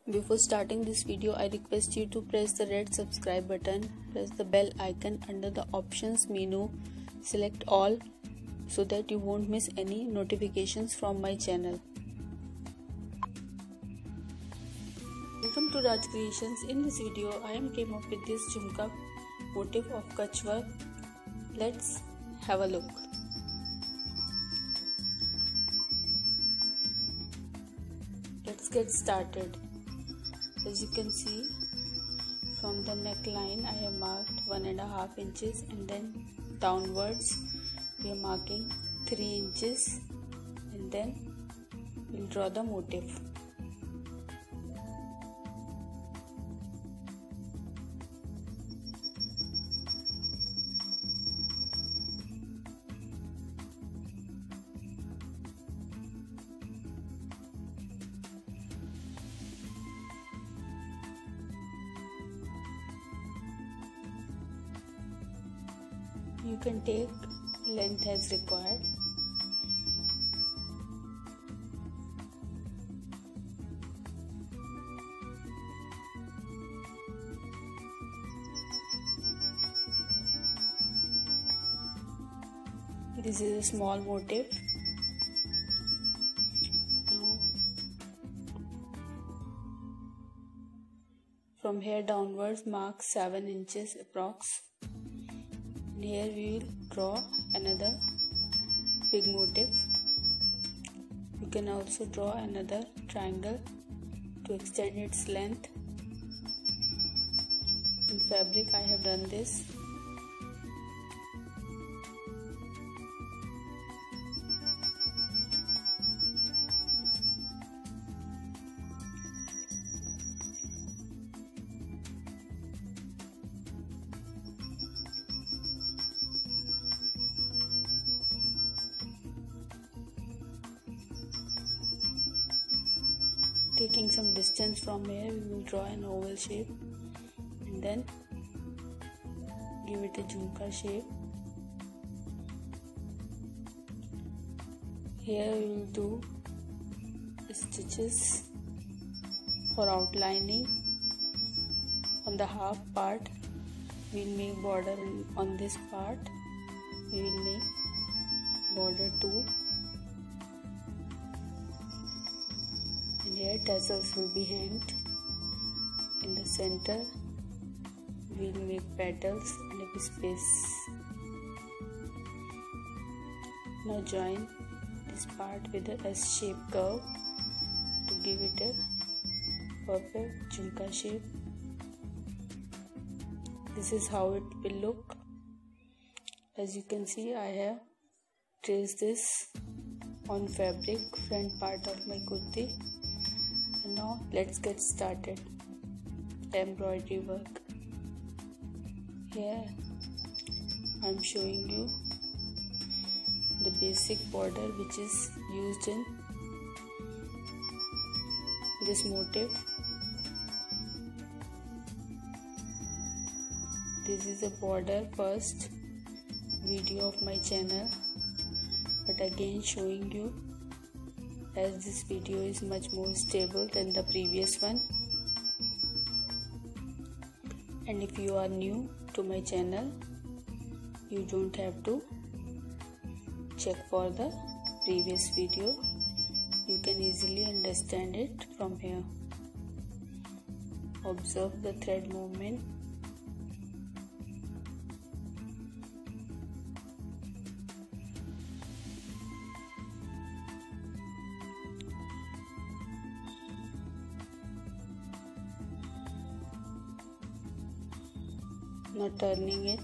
Before starting this video, I request you to press the red subscribe button, press the bell icon under the options menu, select all so that you won't miss any notifications from my channel. Welcome to Raj Creations. In this video, I am came up with this jhumka motif of Kutch work. Let's have a look. Let's get started. As you can see, from the neckline I have marked 1.5 inches, and then downwards we are marking 3 inches, and then we'll draw the motif. You can take length as required. This is a small motif. Now, from here downwards mark 7 inches approx. And here we will draw another big motif. You can also draw another triangle to extend its length. In fabric I have done this. Taking some distance from here, we will draw an oval shape and then give it a jhumka shape. Here we will do stitches for outlining. On the half part, we will make border on this part. We will make border 2. Here tassels will be hanged. In the center we will make petals and a space. Now join this part with a S-shaped curve to give it a perfect jhumka shape. This is how it will look. As you can see, I have traced this on fabric, front part of my kurti. Now let's get started. Embroidery work. Here I'm showing you the basic border which is used in this motif. This is a border first video of my channel, but again showing you, as this video is much more stable than the previous one. And if you are new to my channel, you don't have to check for the previous video. You can easily understand it from here. Observe the thread movement. Now turning it.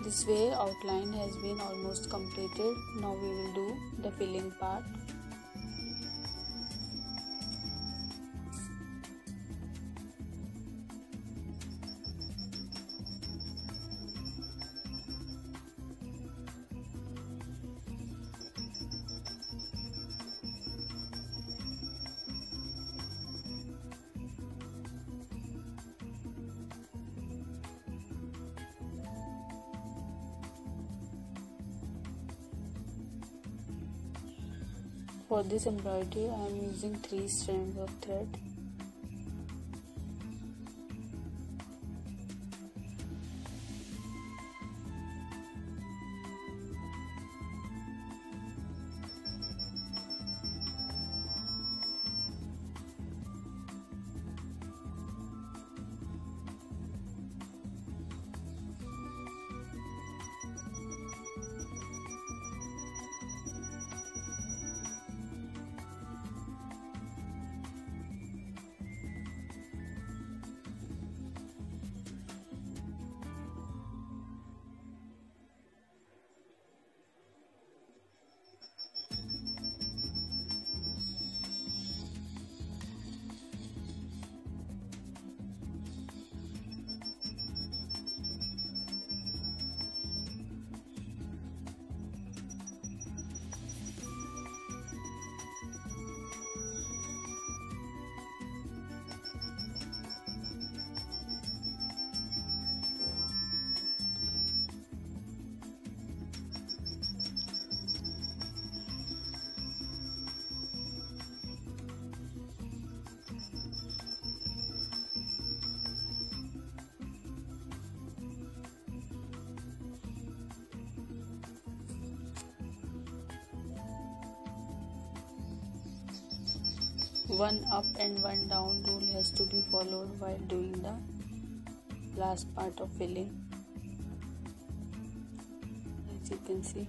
This way outline has been almost completed. Now we will do the filling part. For this embroidery, I am using 3 strands of thread. One up and one down rule has to be followed while doing the last part of filling, as you can see.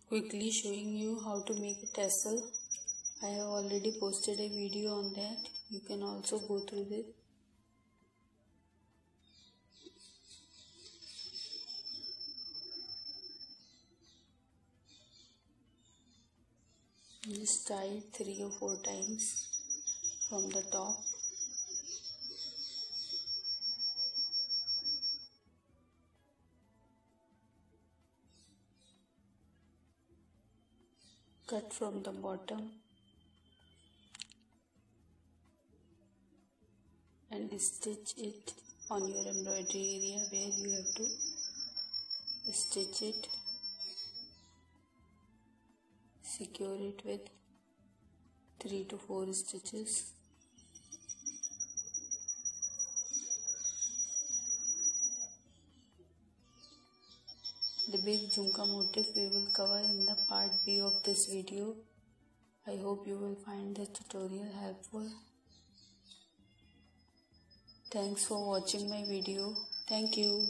Quickly showing you how to make a tassel. I have already posted a video on that. You can also go through it. Just tie it 3 or 4 times from the top. Cut from the bottom and stitch it on your embroidery area where you have to stitch it. Secure it with 3 to 4 stitches. The big jhumka motif we will cover in the part B of this video. I hope you will find the tutorial helpful. Thanks for watching my video. Thank you.